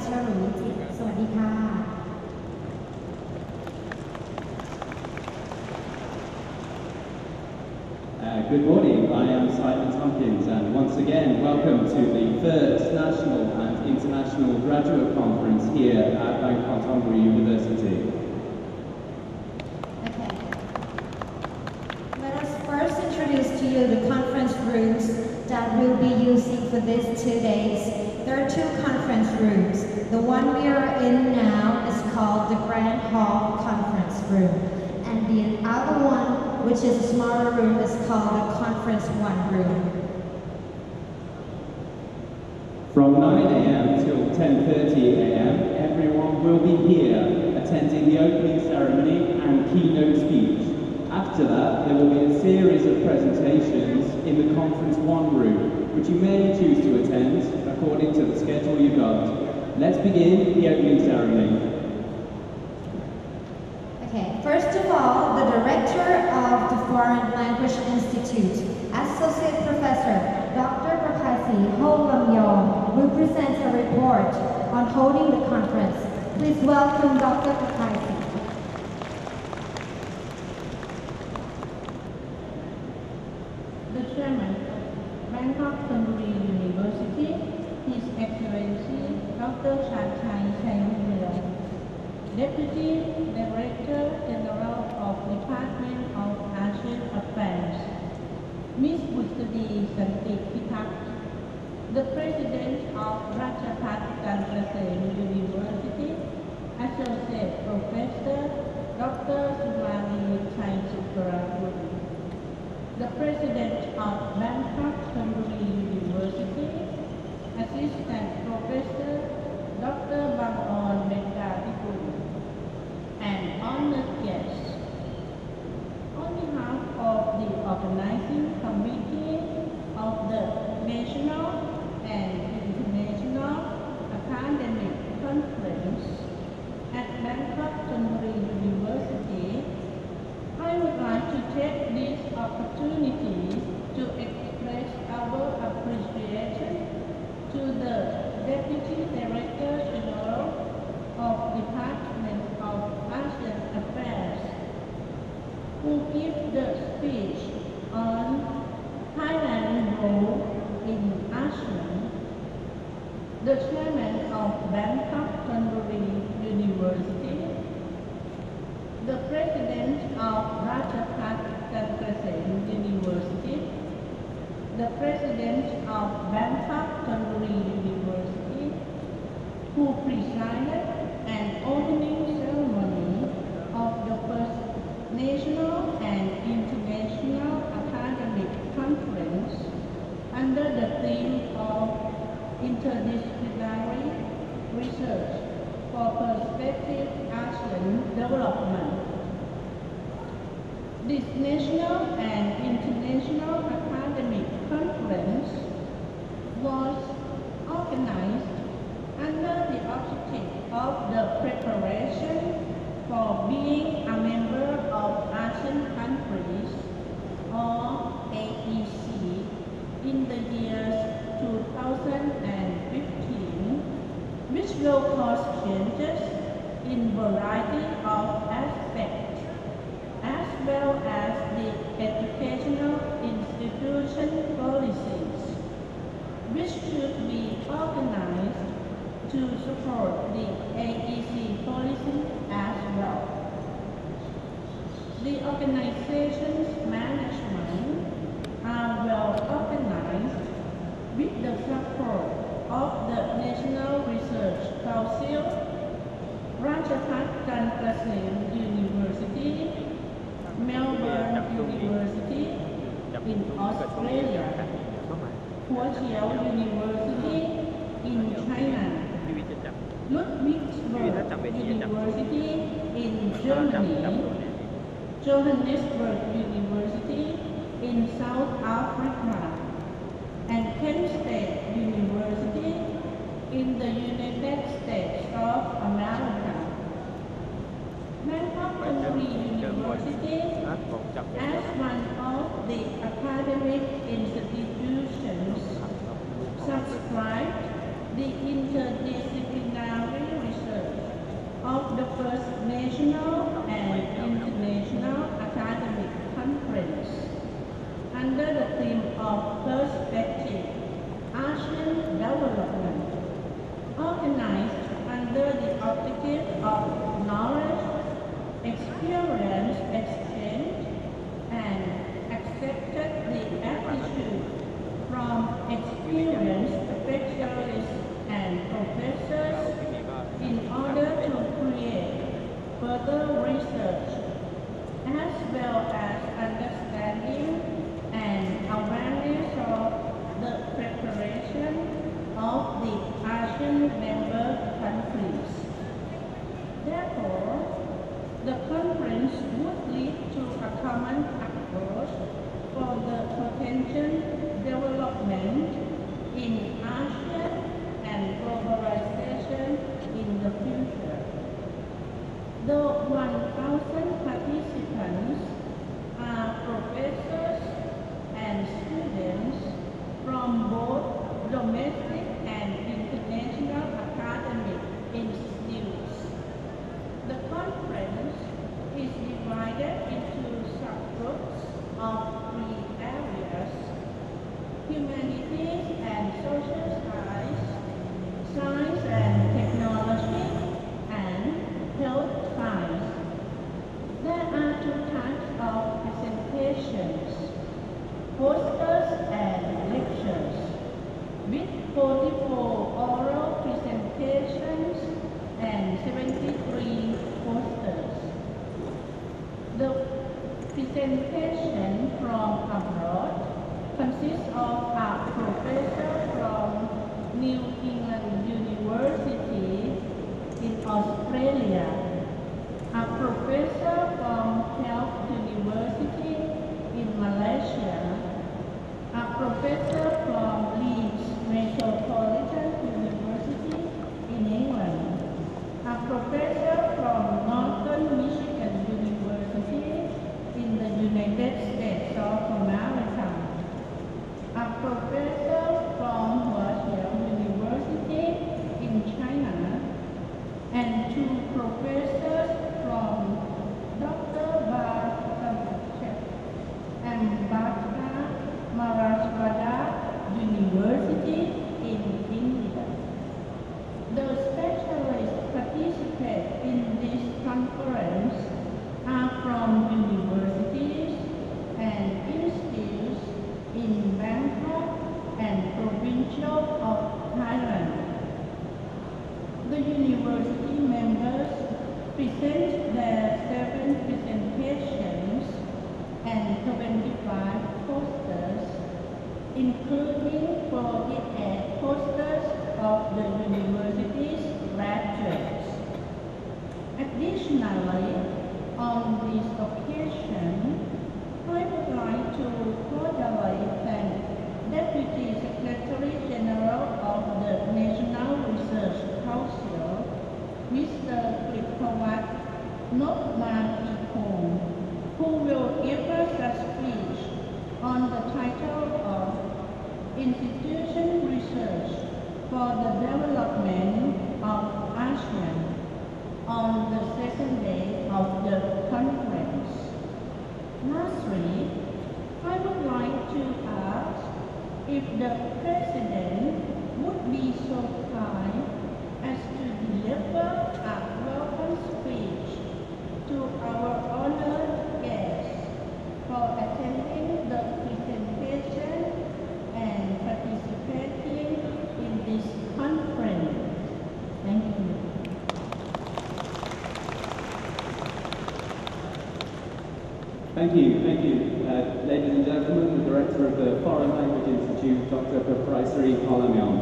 ฉลุยจิตสวัสดีค่ะ Good morning, I am Simon Tompkins and once again welcome to the first National and International Graduate Conference here at Bangkok University. Okay. Let us first introduce to you the conference rooms that we'll be using for these 2 days. There are 2 conference rooms. The one we are in now is called the Grand Hall Conference Room. And the other one, which is a smaller room, is called the Conference 1 Room. From 9 a.m. till 10:30 a.m. everyone will be here attending the opening ceremony and keynote speech. After that, there will be a series of presentations in the Conference 1 Room, which you may choose to attend according to the schedule you got. Let's begin the opening ceremony. Okay, first of all, the director of the Foreign Language Institute, Associate Professor Dr. Prakasi Holamyong, will present a report on holding the conference. Please welcome Dr. Prakasi. The Chairman of Bangkok University, His Excellency Dr. Chai Chai Deputy Director General of Department of Asian Affairs, Ms. Butsadi Santi Pitak, the President of Ratchapat Tantrasem University, Associate Professor Dr. Sumani Chai Supragun, the President of Bangkok University, Assistant Professor Dr. Bang'on Mekadikul, and honored guests. On behalf of the organizing committee of the National and International Academic Conference at Bangkok University, I would like to take this opportunity to express our appreciation to the Deputy Director General of Department of Asian Affairs, who gave the speech on Thailand's role in ASEAN, the Chairman of Bangkok University, the President of Ratchapat Tantrasem University, the President of Bangkok University, who presided an opening ceremony of the first National and International Academic Conference under the theme of Interdisciplinary Research for Prospective ASEAN Development. This National and International Academic Conference was organized under the objective of the preparation for being a member of ASEAN countries, or AEC, in the years 2015, which will cause changes in variety of aspects, as well as the educational institution policies, which should be organized to support the AEC policy as well. The organization's management are well organized with the support of the National Research Council, Ratchapat Tantrasem University, Melbourne University in Australia, Huaqiao University in China, Ludwigsburg University in Germany, Johannesburg University in South Africa, and Kent State University in the United States of America. Bangkok University, as one of the academic institutions, subscribed the interdisciplinary research of the first national and international academic conference under the theme of Perspective ASEAN Development, organized under the objective of knowledge, experience exchange, and accepted the attitude from experienced specialists and professors in order to create further research as well as understanding and awareness of the preparation of the ASEAN member countries. Therefore, the conference would lead to a common approach for the potential development in ASEAN and globalization in the future. The 1,000 participants are professors and students from both domestic and international academic institutes. The conference is divided into subgroups of 3 areas: humanities and social science, science and technology, and health science. There are 2 types of presentations: posters and lectures, with 44 oral presentations and 73 posters. The presentation from abroad consists of a professor from New England University in Australia, a professor from Health University in Malaysia, a professor from Leeds Metropolitan University in England, a professor from Northern Michigan University in the United States of America, a professor from Huaqiao University in China, and 2 professors from Dr. and Bhatta Marasvada University in India. The specialists participate in this conference are from universities and institutes in Bangkok and Provincial of Thailand. The university members present their 7 presentations and 25 posters, including 48 posters of the university's graduates. Additionally, on this occasion, I would like to cordially thank Deputy Secretary General of the National Research Council, Mr. Kripawat Nopmapikong, who will give us a speech on the title of Institution Research for the Development of ASEAN on the 2nd day of the conference. Lastly, I would like to ask if the President would be so kind as to deliver a welcome speech to our honored guests for attending the presentation and participating in this conference. Thank you. Thank you. Ladies and gentlemen, the Director of the Foreign Language Institute, Dr. Papraisari Palamyon.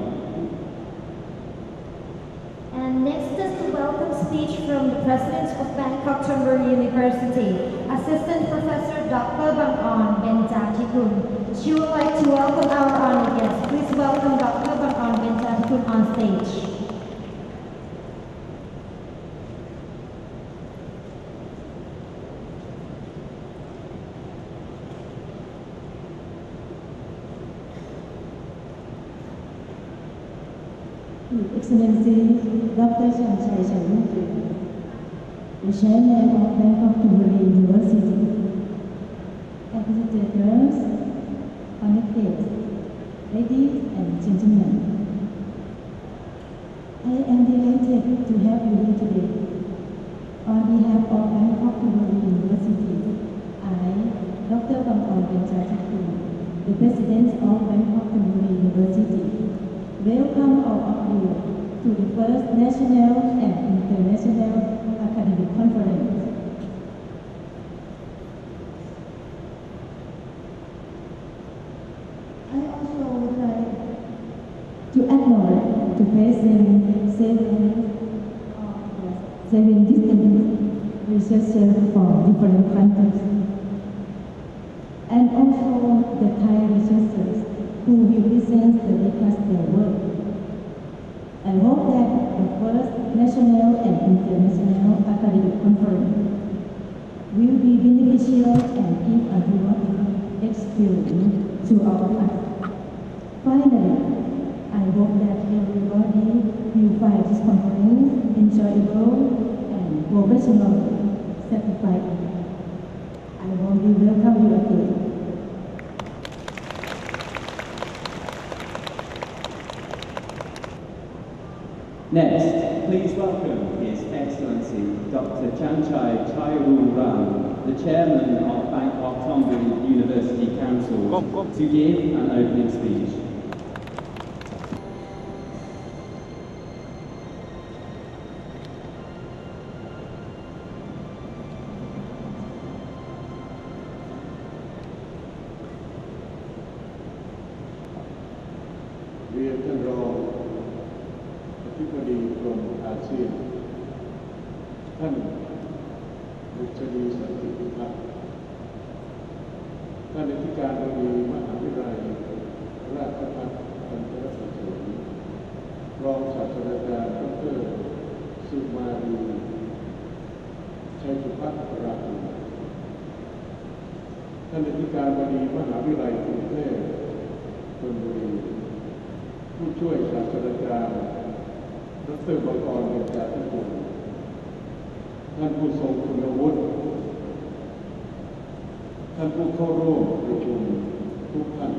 And next is the welcome speech from the President of Bangkok Chamber University, Assistant Professor Dr. Bang'on Benjatikun. She would like to welcome our honored guests. Please welcome Dr. Bang'on Benjatikun on stage. His Excellency Dr. Chanchai Chaudhary, the Chairman of Bangkok University, visitors, honored guests, ladies and gentlemen. I am delighted to have you here today. On behalf of Bangkok University, I, Dr. Bangkok Benjachakul, the President of Bangkok University, welcome all of you to the first National and International Academic Conference. I also would like to acknowledge the present seven distinguished researchers from different countries, and also the Thai researchers who will present the latest their work. I hope that the first national and international academic conference will be beneficial and give a rewarding experience to all of us. Finally, I hope that everybody will find this conference enjoyable and professionally satisfying. I warmly welcome you again. Next, please welcome His Excellency Dr. Chanchai Chairul-Ram, the Chairman of Bangkok University Council, to give an opening speech.ท่านอธิการบดีมหาวิทยาลัยกรุงเทพธนบุรีผู้ช่วยศาสตราจารย์ดร.บังกร เบญจาธิกุลท่านผู้ทรงคุณวุฒิท่านผู้เข้าร่วมประชุมทุกท่าน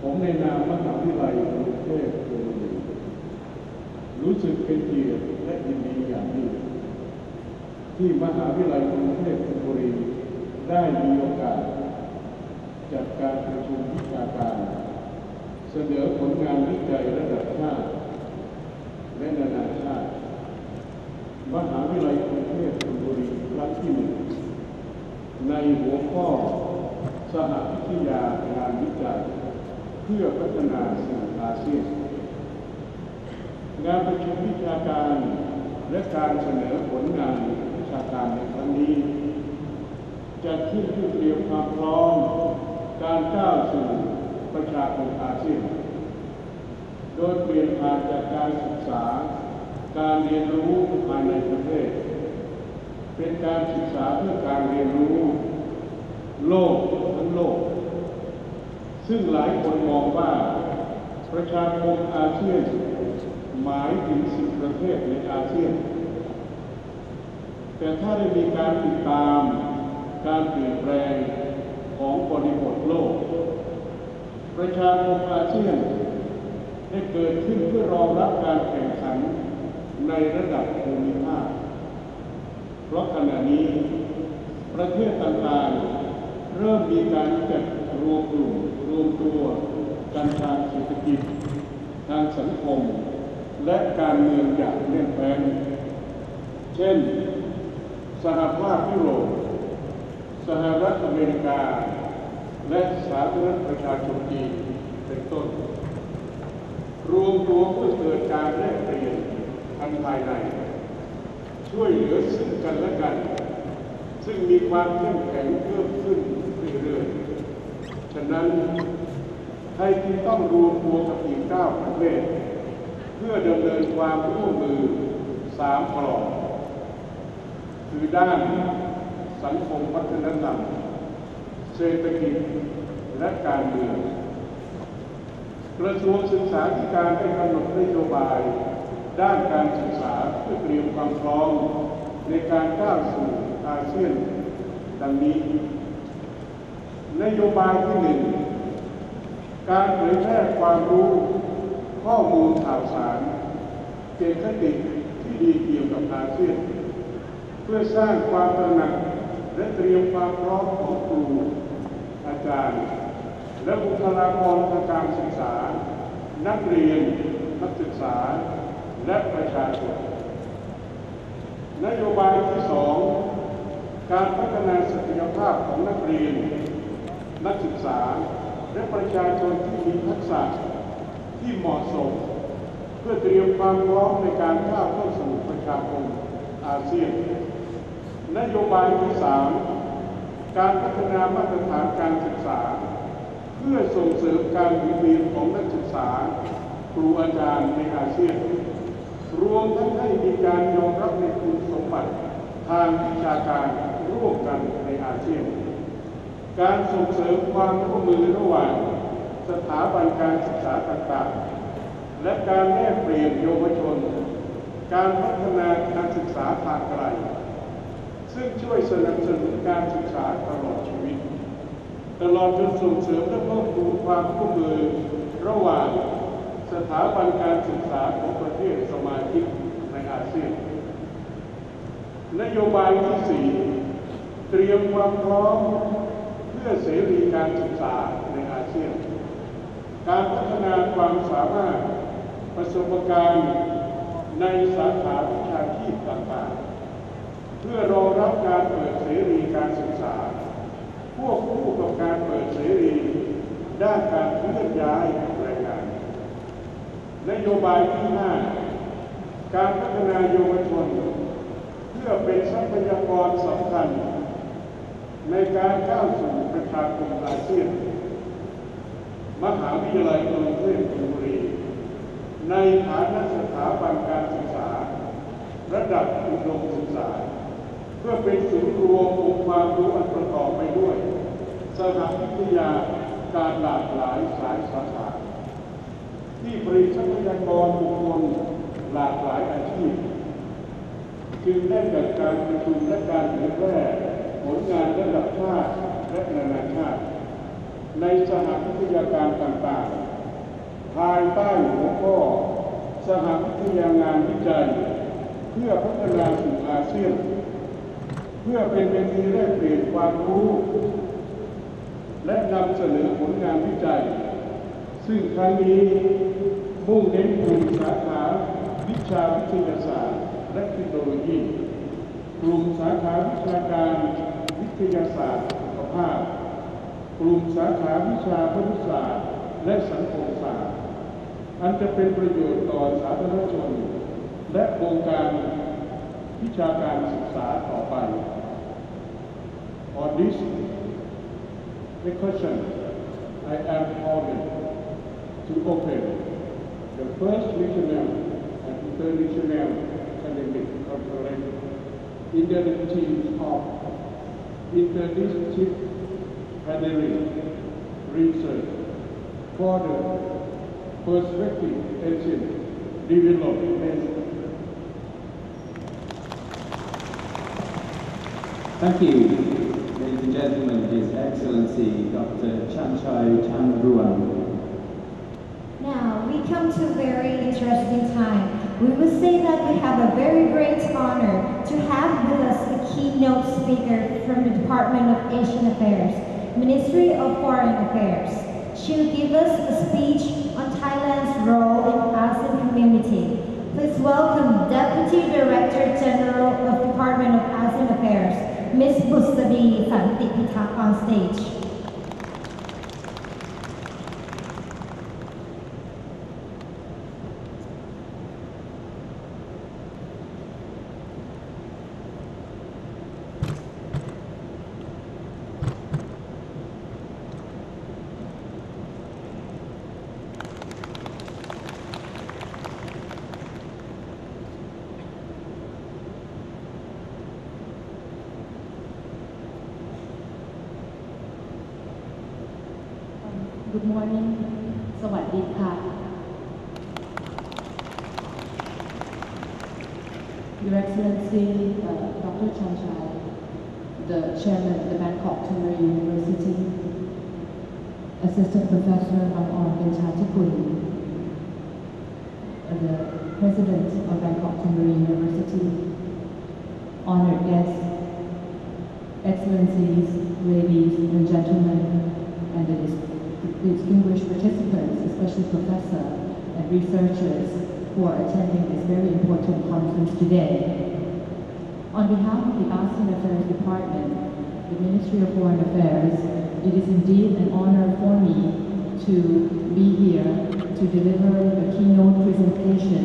ผมในนามมหาวิทยาลัยกรุงเทพธนบุรีรู้สึกเป็นเกียรติและยินดีอย่างยิ่งที่มหาวิทยาลัยกรุงเทพธนบุรีได้มีโอกาสจัดการประชุมวิชาการเสนอผลงานวิจัยระดับชาติและนานาชาติมหาวิทยาลัยกรุงเทพธนบุรีครั้งที่ 1ในหัวข้อสหวิทยางานวิจัยเพื่อพัฒนาสู่อาเซียนงานประชุมวิชาการและการเสนอผลงานวิชาการในครั้งนี้จะขึ้นเพื่อเตรียมความพร้อมการก้าวสู่ประชาคมอาเซียนโดยเปลี่ยนผ่านจากการศึกษาการเรียนรู้ภายในประเทศเป็นการศึกษาเพื่อการเรียนรู้โลกทั้งโลกซึ่งหลายคนมองว่าประชาคมอาเซียนหมายถึง10 ประเทศในอาเซียนแต่ถ้าได้มีการติดตามการเปลี่ยนแปลงของบริบทโลกประชาคมอาเซียนได้เกิดขึ้นเพื่อรองรับการแข่งขันในระดับภูมิภาคเพราะขณะนี้ประเทศต่างๆเริ่มมีการจัดรวมกลุ่มรวมตัวกันทางเศรษฐกิจทางสังคมและการเมืองอย่างแน่นแฟ้นเช่นสหภาพยุโรปสหรัฐอเมริกาและสาธารณประชาชนจีนเป็นต้นรวมตัวเพื่อเกิดการแลกเปลี่ยนทางภายในช่วยเหลือซึ่งกันและกันซึ่งมีความเข้มแข็งเพิ่มขึ้นเรื่อยๆฉะนั้นไทยจึงต้องรวมตัวกับอีก9 ประเทศเพื่อดำเนินความร่วมมือ3 กรอบคือด้านสังคมวัฒนธรรมเศรษฐกิจและการเมืองโด กระทรวงศึกษาธิการได้กำหนดนโยบายด้านการศึกษาเพื่อเตรียมความพร้อมในการก้าวสู่อาเซียนดังนี้นโยบายที่ 1การเผยแพร่ความรู้ข้อมูลข่าวสารเจตคติที่ดีเกี่ยวกับอาเซียนเพื่อสร้างความตระหนักและเตรียมความพร้อมของครูอาจารย์และบุคลากรทางการศึกษานักเรียนนักศึกษาและประชาชนนโยบายที่ 2การพัฒนาศักยภาพของนักเรียนนักศึกษาและประชาชนที่มีทักษะที่เหมาะสมเพื่อเตรียมความพร้อมในการก้าวเข้าสู่ประชาคมอาเซียนนโยบายที่ 3การพัฒนามาตรฐานการศึกษาเพื่อส่งเสริมการหมุนเวียนของนักศึกษาครูอาจารย์ในอาเซียนรวมทั้งให้มีการยอมรับในคุณสมบัติทางวิชาการร่วมกันในอาเซียนการส่งเสริมความร่วมมือระหว่างสถาบันการศึกษาต่างๆและการแลกเปลี่ยนเยาวชนการพัฒนาการศึกษาทางไกลซึ่งช่วยสนับสนุนการศึกษาตลอดชีวิตตลอดจนส่งเสริมและเพิ่มพูนความร่วมมือระหว่างสถาบันการศึกษาของประเทศสมาชิกในอาเซียนนโยบายที่ 4เตรียมความพร้อมเพื่อเสรีการศึกษาในอาเซียนการพัฒนาความสามารถประสบการณ์ในสาขาวิชาชีพต่างๆเพื่อรองรับการเปิดเสรีการศึกษาควบคู่กับการเปิดเสรีด้านการเคลื่อนย้ายแรงงานนโยบายที่ 5การพัฒนาเยาวชนเพื่อเป็นทรัพยากรสำคัญในการก้าวสู่ประชาคมอาเซียนมหาวิทยาลัยกรุงเทพธนบุรีในฐานะสถาบันการศึกษาระดับอุดมศึกษาเพื่อเป็นศูนย์รวมองค์ความรู้อันประกอบไปด้วยสหวิทยาการหลากหลายสายสาขาที่ผลิตทรัพยากรบุคคลหลากหลายอาชีพจึงได้เกิดการประชุมและการเผยแพร่ผลงานระดับชาติและนานาชาติในสหวิทยาการต่างๆภายใต้หัวข้อสหวิทยางานวิจัยเพื่อพัฒนาสู่อาเซียนเพื่อเป็นเวทีแลกเปลี่ยนความรู้และนำเสนอผลงานวิจัยซึ่งครั้งนี้มุ่งเน้นกลุ่มสาขาวิชาวิทยาศาสตร์และเทคโนโลยีกลุ่มสาขาวิชาการวิทยาศาสตร์สุขภาพกลุ่มสาขาวิชาคณิตศาสตร์และสังคมศาสตร์อันจะเป็นประโยชน์ต่อสาธารณชนและองค์การวิชาการศึกษาต่อไป On this occasion, I am honored to open the first regional and international academic conference in the themes of interdisciplinary research for the perspective Asian development. Thank you, ladies and gentlemen, His Excellency Dr. Chanchai Chanruan. Now, we come to a very interesting time. We would say that we have a very great honor to have with us a keynote speaker from the Department of Asian Affairs, Ministry of Foreign Affairs. She will give us a speech on Thailand's role in ASEAN community. Please welcome Deputy Director General of Department of ASEAN Affairs, Ms. Busadi Santipitak on stage. Good morning, สวัสดีค่ะ Your Excellency, Dr. Chanchai, the Chairman of the Bangkok Temple University, Assistant Professor Bangor Benchatikul, the President of Bangkok Temple University, honored guests, Excellencies, ladies and gentlemen, and the distinguished participants, especially professors and researchers who are attending this very important conference today. On behalf of the ASEAN Affairs Department, the Ministry of Foreign Affairs, it is indeed an honor for me to be here to deliver a keynote presentation,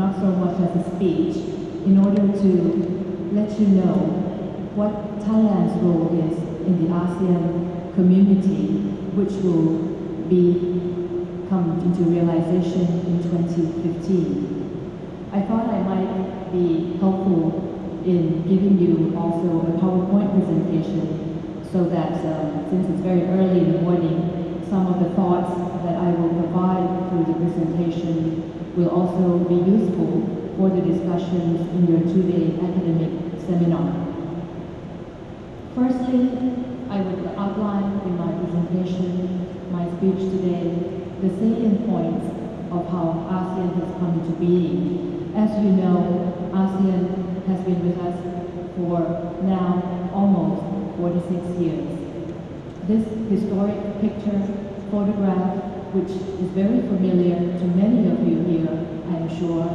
not so much as a speech, in order to let you know what Thailand's role is in the ASEAN community, which will come into realization in 2015. I thought I might be helpful in giving you also a PowerPoint presentation so that since it's very early in the morning, some of the thoughts that I will provide through the presentation will also be useful for the discussions in your two-day academic seminar. Firstly, I would outline in my presentation, my speech today, the salient points of how ASEAN has come into being. As you know, ASEAN has been with us for now almost 46 years. This historic picture, photograph, which is very familiar to many of you here, I am sure,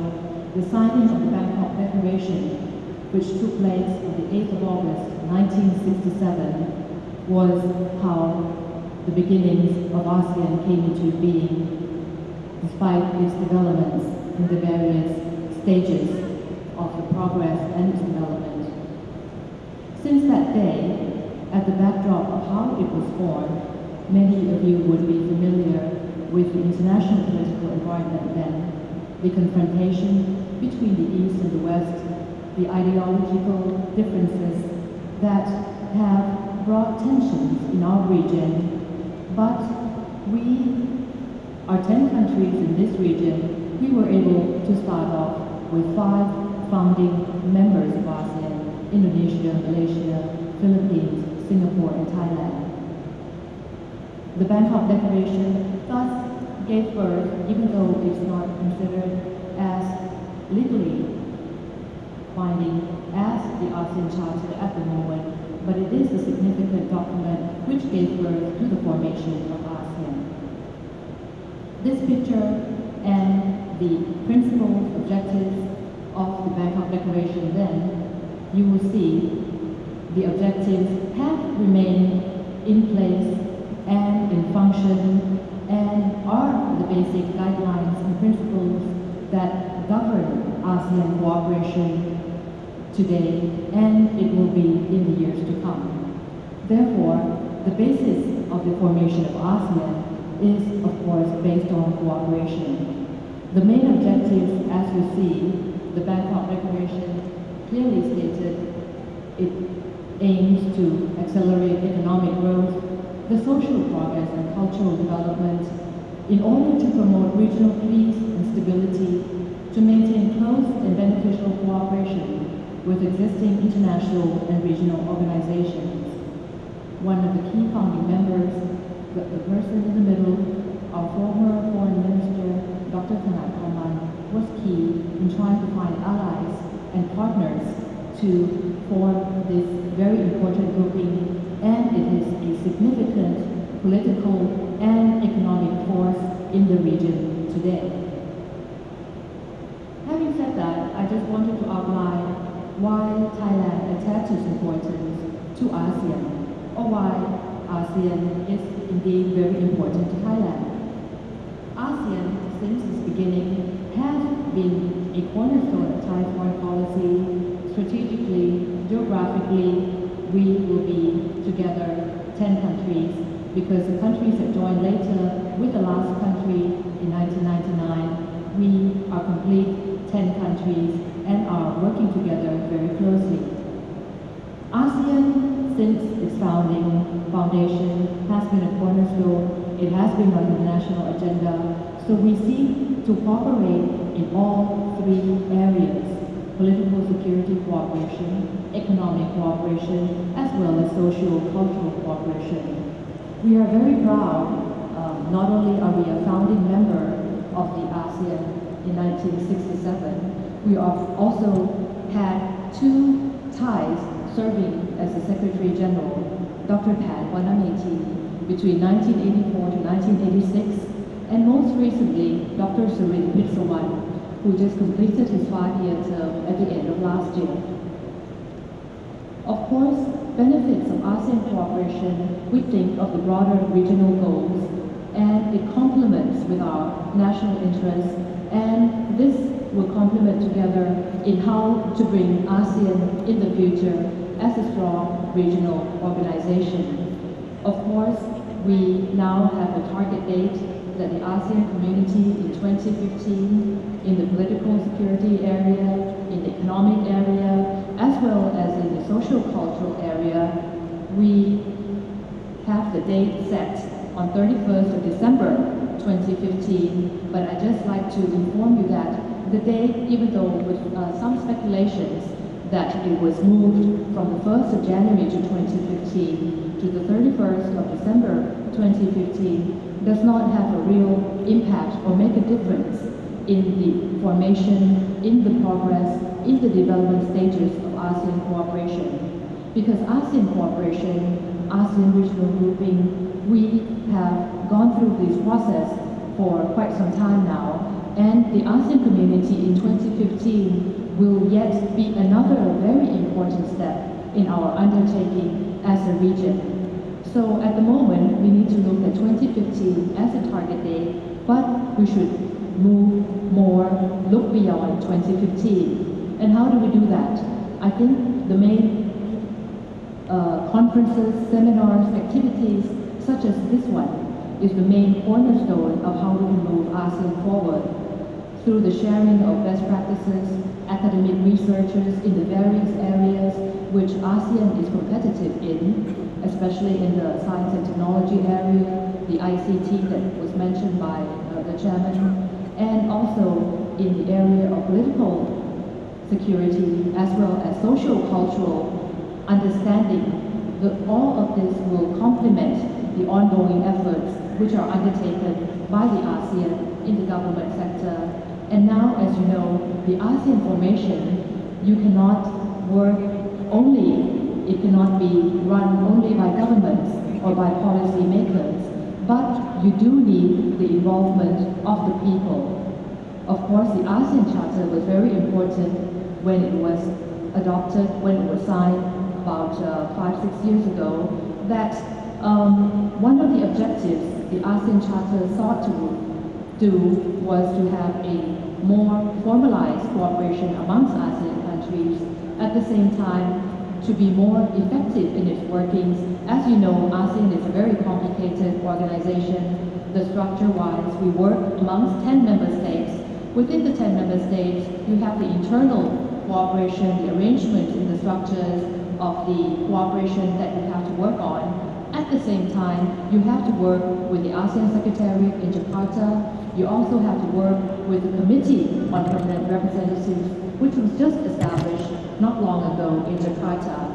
the signing of the Bangkok Declaration, which took place on the 8th of August 1967, was how the beginnings of ASEAN came into being, despite its developments in the various stages of the progress and its development. Since that day, at the backdrop of how it was formed, many of you would be familiar with the international political environment then, the confrontation between the East and the West, the ideological differences that have brought tensions in our region, but we are 10 countries in this region. We were able to start off with 5 founding members of ASEAN: Indonesia, Malaysia, Philippines, Singapore, and Thailand. The Bangkok Declaration thus gave birth, even though it's not considered as legally binding as the ASEAN Charter at the moment, but it is a significant document which gave birth to the formation of ASEAN. This picture and the principles, objectives of the Bangkok Declaration then, you will see the objectives have remained in place and in function and are the basic guidelines and principles that govern ASEAN cooperation today, and it will be in the years to come. Therefore, the basis of the formation of ASEAN is, of course, based on cooperation. The main objectives, as you see, the Bangkok Declaration clearly stated it aims to accelerate economic growth, the social progress and cultural development in order to promote regional peace and stability, to maintain close and beneficial cooperation with existing international and regional organizations. One of the key founding members, the person in the middle, our former Foreign Minister, Dr. Thana was key in trying to find allies and partners to form this very important grouping, and it is a significant political and economic force in the region today. Having said that, I just wanted to outline why Thailand attaches importance to ASEAN, or why ASEAN is indeed very important to Thailand. ASEAN, since its beginning, has been a cornerstone of Thai foreign policy. Strategically, geographically, we will be together 10 countries, because the countries that joined later with the last country in 1999, we are complete 10 countries and are working together very closely. ASEAN, since its foundation, has been a cornerstone It has been on the national agenda. So we seek to cooperate in all three areas: political security cooperation, economic cooperation, as well as social-cultural cooperation. We are very proud. Not only are we a founding member of the ASEAN in 1967, we have also had two Thais serving as the Secretary General, Dr. Pan Wanameti, between 1984 to 1986, and most recently, Dr. Surin Pitsawan, who just completed his 5-year term at the end of last year. Of course, benefits of ASEAN cooperation, we think of the broader regional goals, and it complements with our national interests, and this will complement together in how to bring ASEAN in the future as a strong regional organization. Of course, we now have a target date that the ASEAN community in 2015 in the political security area, in the economic area, as well as in the social-cultural area, we have the date set on 31st of December 2015, but I'd just like to inform you that the date, even though with some speculations that it was moved from the 1st of January to 2015 to the 31st of December 2015, does not have a real impact or make a difference in the formation, in the progress, in the development stages of ASEAN cooperation. Because ASEAN cooperation, ASEAN regional grouping, we have gone through this process for quite some time now, and the ASEAN community in 2015 will yet be another very important step in our undertaking as a region. So at the moment, we need to look at 2015 as a target date, but we should move more, look beyond 2015. And how do we do that? I think the main conferences, seminars, activities such as this one is the main cornerstone of how we can move ASEAN forward through the sharing of best practices, academic researchers in the various areas which ASEAN is competitive in, especially in the science and technology area, the ICT that was mentioned by the chairman, and also in the area of political security as well as social-cultural understanding. All of this will complement the ongoing efforts which are undertaken by the ASEAN in the government sector. And now, as you know, the ASEAN formation, you cannot work only, it cannot be run only by governments or by policy makers, but you do need the involvement of the people. Of course, the ASEAN Charter was very important when it was adopted, when it was signed about 5-6 years ago, that one of the objectives the ASEAN Charter sought to do was to have a more formalized cooperation amongst ASEAN countries, at the same time to be more effective in its workings. As you know, ASEAN is a very complicated organization. The structure-wise, we work amongst 10 member states. Within the 10 member states, you have the internal cooperation, the arrangement in the structures of the cooperation that you have to work on. At the same time, you have to work with the ASEAN Secretariat in Jakarta. You also have to work with the Committee on Permanent Representatives, which was just established not long ago in Jakarta.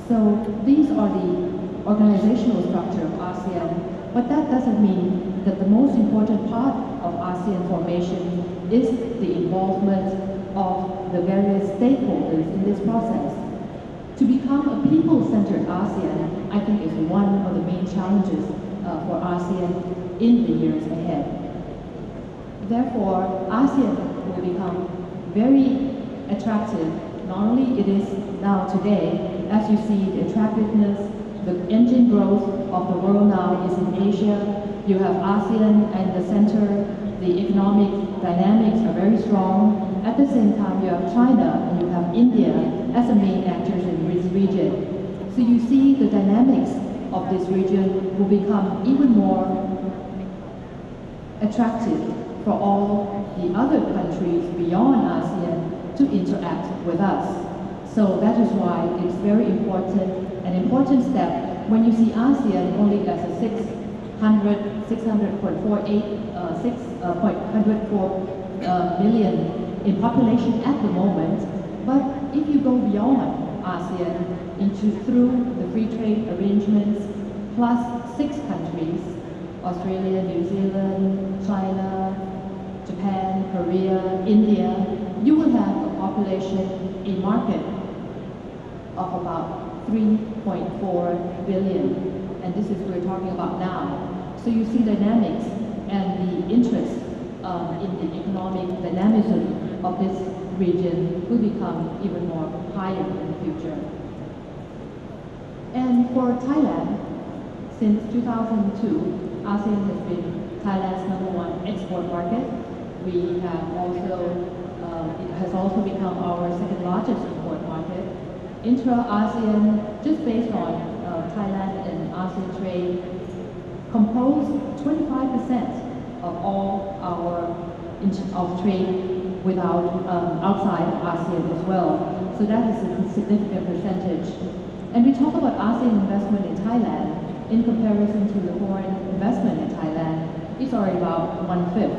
So these are the organizational structure of ASEAN, but that doesn't mean that the most important part of ASEAN formation is the involvement of the various stakeholders in this process. To become a people-centered ASEAN, I think is one of the main challenges for ASEAN in the years ahead. Therefore, ASEAN will become very attractive. Not only it is now today, as you see the attractiveness, the engine growth of the world now is in Asia. You have ASEAN and the center, the economic dynamics are very strong. At the same time, you have China and you have India as the main actors in this region. So you see the dynamics of this region will become even more attractive for all the other countries beyond ASEAN to interact with us. So that is why it's very important, an important step when you see ASEAN only as a 600 6.4 million in population at the moment. But if you go beyond ASEAN through the free trade arrangements, plus 6 countries, Australia, New Zealand, China, Japan, Korea, India, you will have a population, a market of about 3.4 billion. And this is what we're talking about now. So you see dynamics and the interest in the economic dynamism of this region will become even more higher in the future. And for Thailand, since 2002, ASEAN has been Thailand's #1 export market. We have also, it has also become our second largest import market. Intra-ASEAN, just based on Thailand and ASEAN trade, compose 25% of all our trade without outside ASEAN as well. So that is a significant percentage. And we talk about ASEAN investment in Thailand in comparison to the foreign investment in Thailand. It's already about 1/5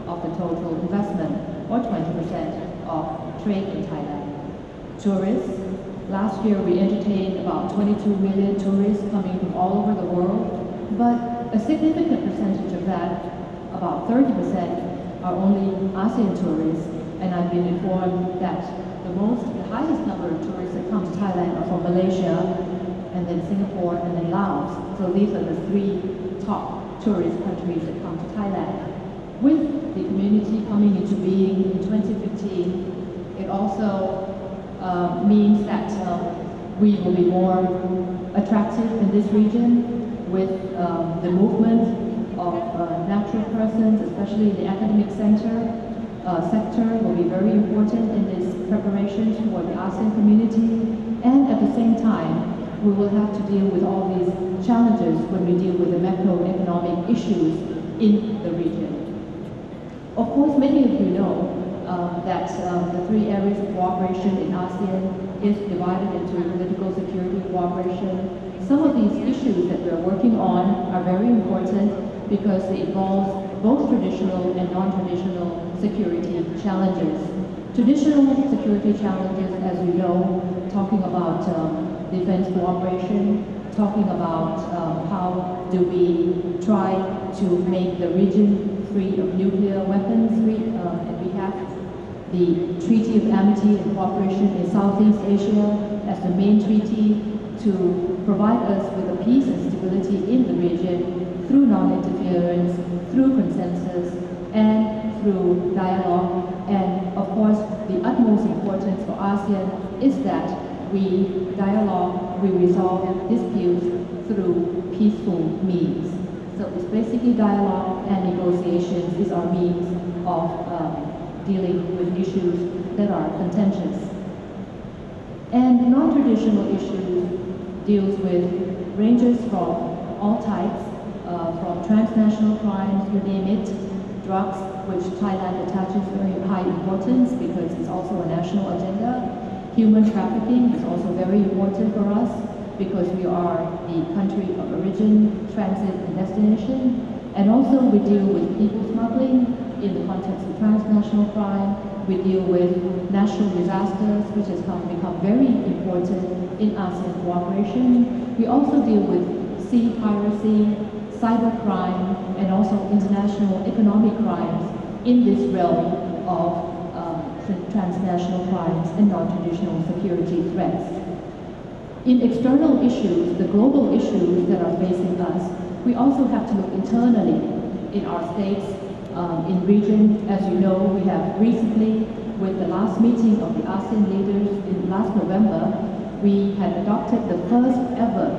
of the total investment, or 20% of trade in Thailand. Tourists, last year we entertained about 22 million tourists coming from all over the world, but a significant percentage of that, about 30%, are only ASEAN tourists, and I've been informed that the highest number of tourists that come to Thailand are from Malaysia, and then Singapore, and then Laos. So these are the 3 top tourist countries that come to Thailand. With the community coming into being in 2015, it also means that we will be more attractive in this region with the movement of natural persons, especially the academic sector will be very important in this preparations for the ASEAN community. And at the same time, we will have to deal with all these challenges when we deal with the macroeconomic issues in the region. Of course, many of you know that the 3 areas of cooperation in ASEAN is divided into political security cooperation. Some of these issues that we're working on are very important because they involve both traditional and non-traditional security challenges. Traditional security challenges, as you know, talking about defense cooperation, talking about how do we try to make the region free of nuclear weapons, and we have the Treaty of Amity and Cooperation in Southeast Asia as the main treaty to provide us with the peace and stability in the region through non-interference, through consensus, and through dialogue. And of course, the utmost importance for ASEAN is that we dialogue, we resolve disputes through peaceful means. So it's basically dialogue and negotiations is our means of dealing with issues that are contentious. And non-traditional issues deals with ranges from all types, from transnational crimes, you name it, drugs, which Thailand attaches very high importance because it's also a national agenda. Human trafficking is also very important for us because we are the country of origin, transit, and destination. And also we deal with people smuggling in the context of transnational crime. We deal with natural disasters, which has become very important in ASEAN cooperation. We also deal with sea piracy, cybercrime, and also international economic crimes in this realm of transnational crimes and non-traditional security threats. In external issues, the global issues that are facing us, we also have to look internally in our states, in region. As you know, we have recently, with the last meeting of the ASEAN leaders in last November, we had adopted the first ever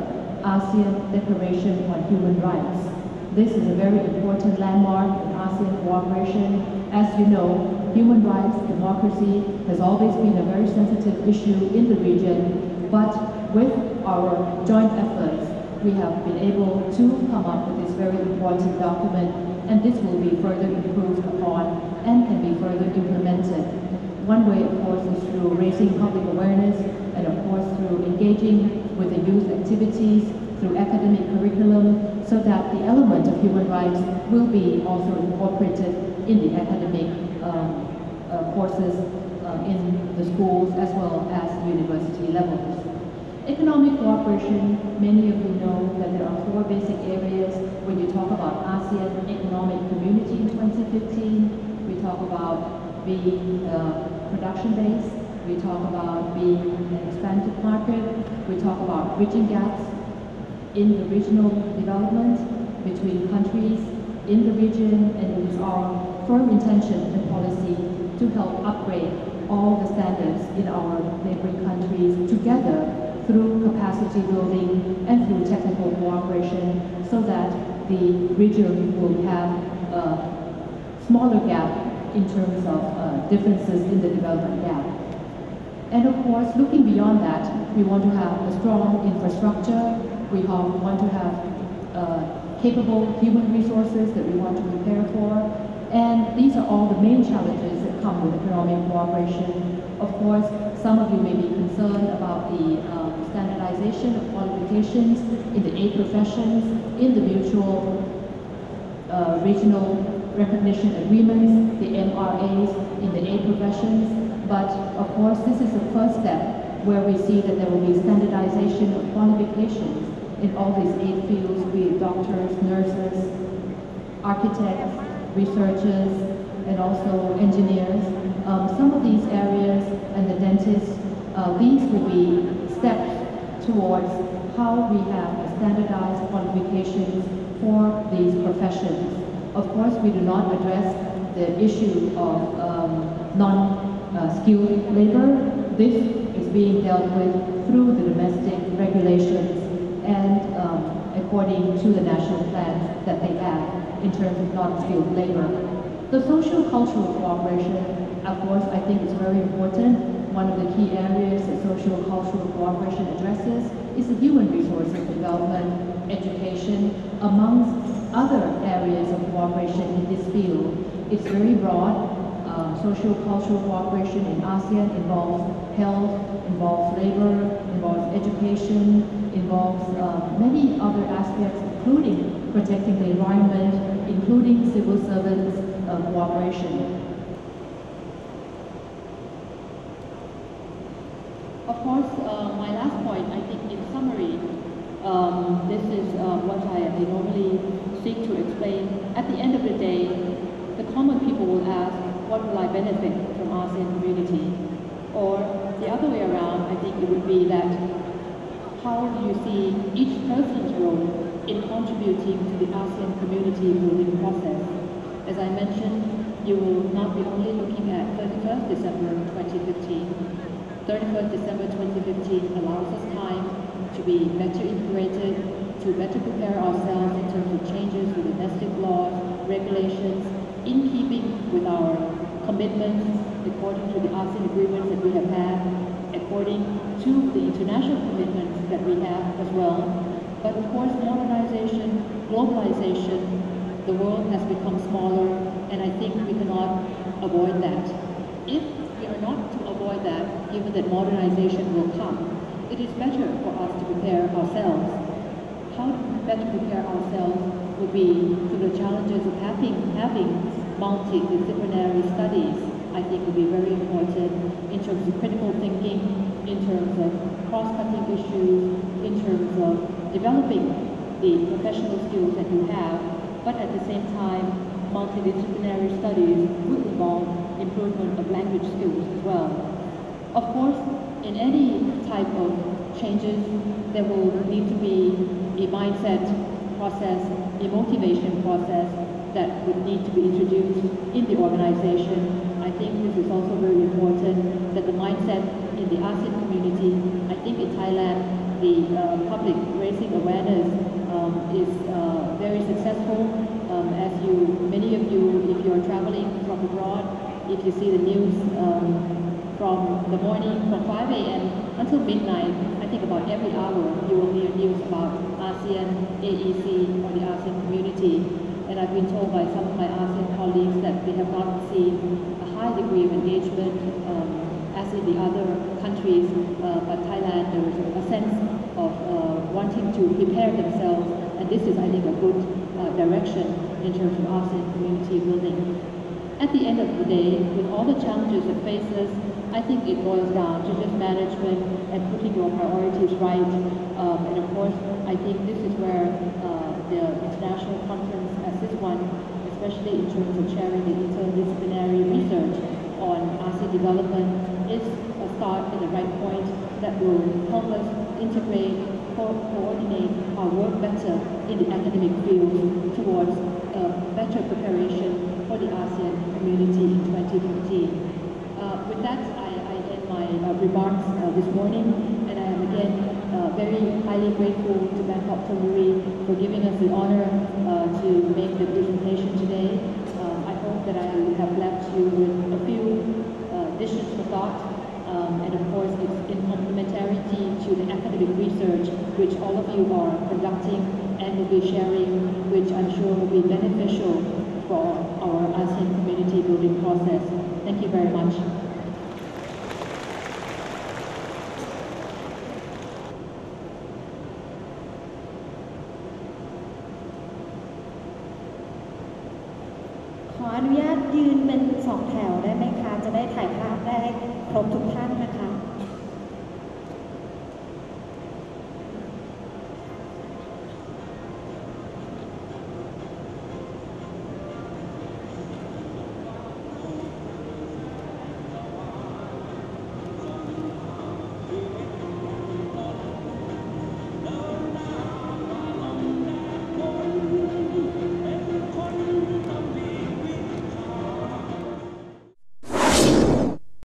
ASEAN Declaration on Human Rights. This is a very important landmark in ASEAN cooperation. As you know, human rights, democracy has always been a very sensitive issue in the region, but with our joint efforts, we have been able to come up with this very important document, and this will be further improved upon and can be further implemented. One way, of course, is through raising public awareness and, of course, through engaging with the youth activities, through academic curriculum, so that the element of human rights will be also incorporated in the academic courses in the schools as well as university levels. Economic cooperation, many of you know that there are 4 basic areas when you talk about ASEAN Economic Community in 2015. We talk about being production-based, we talk about being an expanded market, we talk about bridging gaps in the regional development between countries in the region, and it is our firm intention and policy to help upgrade all the standards in our neighboring countries together through capacity building and through technical cooperation so that the region will have a smaller gap in terms of differences in the development gap. And of course, looking beyond that, we want to have a strong infrastructure, we want to have capable human resources that we want to prepare for, and these are all the main challenges that come with economic cooperation. Of course, some of you may be concerned about the standardization of qualifications in the 8 professions, in the mutual regional recognition agreements, the MRAs in the 8 professions. But of course, this is the first step where we see that there will be standardization of qualifications in all these 8 fields, be it doctors, nurses, architects, researchers, and also engineers. Some of these areas and the dentists, these will be steps towards how we have standardized qualifications for these professions. Of course, we do not address the issue of non-skilled labor. This is being dealt with through the domestic regulations and according to the national plans that they have in terms of non-skilled labor. The social-cultural cooperation, of course, I think is very important. One of the key areas that social-cultural cooperation addresses is the human resources development, education, amongst other areas of cooperation in this field. It's very broad. Social-cultural cooperation in ASEAN involves health, involves labor, involves education, involves many other aspects, including protecting the environment, including civil servants cooperation. Of course, my last point, I think in summary, this is what I normally seek to explain. At the end of the day, the common people will ask, what will I benefit from ASEAN community? Or the other way around, I think it would be that how do you see each person's role in contributing to the ASEAN community building process? As I mentioned, you will not be only looking at 31st December 2015. 31st December 2015 allows us time to be better integrated, to better prepare ourselves in terms of changes with domestic laws, regulations, in keeping with our commitments according to the ASEAN agreements that we have had, according to the international commitments that we have as well. But of course, modernization, globalization, the world has become smaller, and I think we cannot avoid that. If we are not to avoid that, given that modernization will come, it is better for us to prepare ourselves. How to better prepare ourselves would be through the challenges of having multidisciplinary studies. I think would be very important in terms of critical thinking, in terms of cross-cutting issues, in terms of developing the professional skills that you have, but at the same time, multidisciplinary studies would involve improvement of language skills as well. Of course, in any type of changes, there will need to be a mindset process, a motivation process that would need to be introduced in the organization. I think this is also very important that the mindset in the ASEAN community, I think in Thailand, the public raising awareness is very successful. As many of you, if you're traveling from abroad, if you see the news from the morning, from 5 a.m. until midnight, I think about every hour you will hear news about ASEAN, AEC, or the ASEAN community. And I've been told by some of my ASEAN colleagues that they have not seen a high degree of engagement as in the other countries, but Thailand, there is a sense of to prepare themselves, and this is, I think, a good direction in terms of ASEAN community building. At the end of the day, with all the challenges it faces, I think it boils down to just management and putting your priorities right. And of course, I think this is where the international conference as this one, especially in terms of sharing the interdisciplinary research on ASEAN development, is a start at the right point that will help us integrate, coordinate our work better in the academic field towards better preparation for the ASEAN community in 2015. With that, I end my remarks this morning, and I am again very highly grateful to Bangkok Tamuri for giving us the honor to make the presentation today. I hope that I have left you with a few additions for thought, and of course it's in complementarity to the academic research which all of you are conducting and will be sharing, which I'm sure will be beneficial for our ASEAN community building process. Thank you very much.ขออนุญาตยืนเป็น2 แถวได้ไหมคะจะได้ถ่ายภาพได้ครบทุกท่านนะคะ